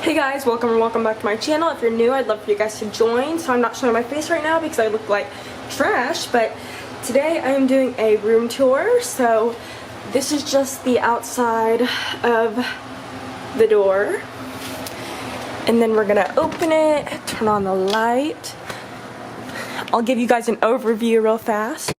Hey guys, welcome back to my channel. If you're new, I'd love for you guys to join. So I'm not showing my face right now because I look like trash, but today I am doing a room tour. So this is just the outside of the door. And then we're gonna open it, turn on the light. I'll give you guys an overview real fast.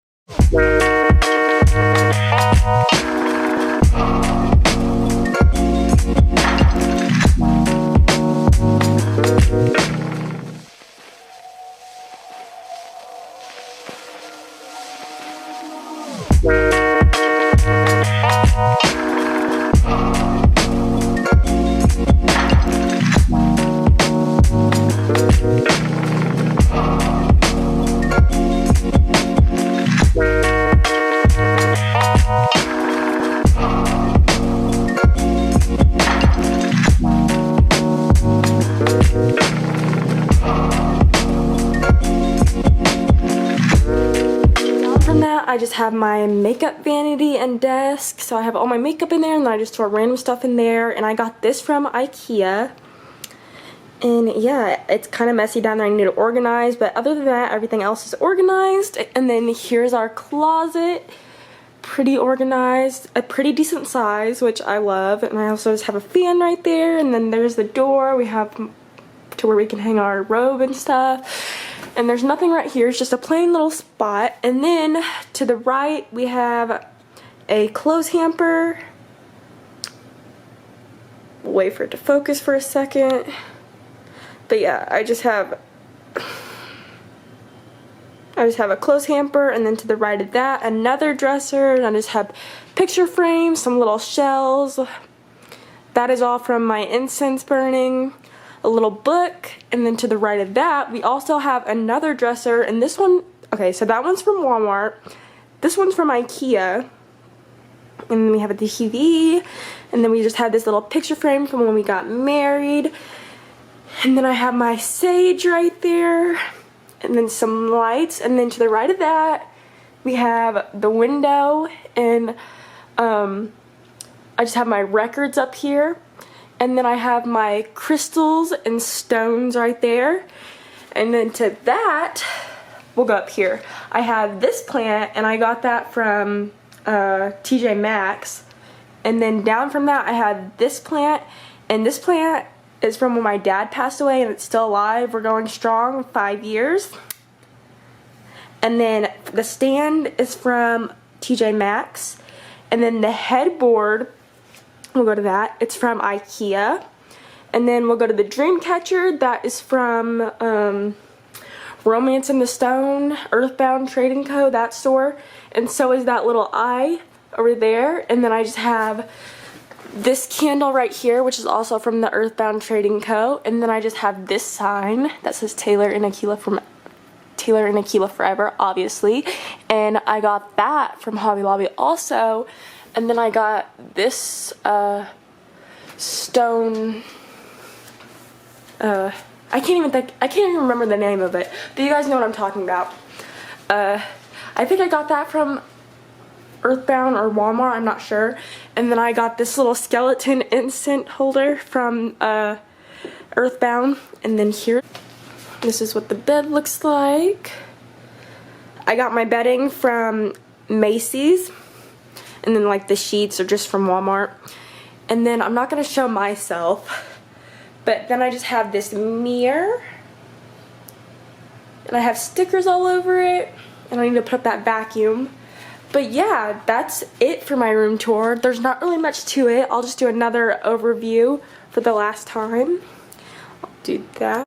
I just have my makeup vanity and desk, so I have all my makeup in there, and then I just store random stuff in there. And I got this from IKEA, and yeah, it's kind of messy down there. I need to organize, but other than that, everything else is organized. And then here's our closet, pretty organized, a pretty decent size, which I love. And I also just have a fan right there, and then there's the door. We have to where we can hang our robe and stuff. And there's nothing right here, it's just a plain little spot. And then to the right we have a clothes hamper. Wait for it to focus for a second. But yeah, I just have a clothes hamper, and then to the right of that another dresser, and I just have picture frames, some little shells. That is all from my incense burning. A little book, and then to the right of that we also have another dresser, and this one, okay, so that one's from Walmart, this one's from IKEA, and then we have a TV, and then we just had this little picture frame from when we got married, and then I have my sage right there, and then some lights, and then to the right of that we have the window, and I just have my records up here. And then I have my crystals and stones right there. And then to that, we'll go up here. I have this plant, and I got that from TJ Maxx. And then down from that, I have this plant. And this plant is from when my dad passed away, and it's still alive. We're going strong, 5 years. And then the stand is from TJ Maxx. And then the headboard, we'll go to that. It's from IKEA. And then we'll go to the dream catcher. That is from Romance in the Stone, Earthbound Trading Co., that store. And so is that little eye over there. And then I just have this candle right here, which is also from the Earthbound Trading Co. And then I just have this sign that says Taylor and Aquila Forever, obviously. And I got that from Hobby Lobby also. And then I got this stone, I can't even remember the name of it, but you guys know what I'm talking about. I think I got that from Earthbound or Walmart, I'm not sure. And then I got this little skeleton incense holder from Earthbound. And then here, this is what the bed looks like. I got my bedding from Macy's. And then like the sheets are just from Walmart. And then I'm not going to show myself, but then I just have this mirror, and I have stickers all over it, and I need to put up that vacuum. But yeah, that's it for my room tour. There's not really much to it. I'll just do another overview for the last time. I'll do that.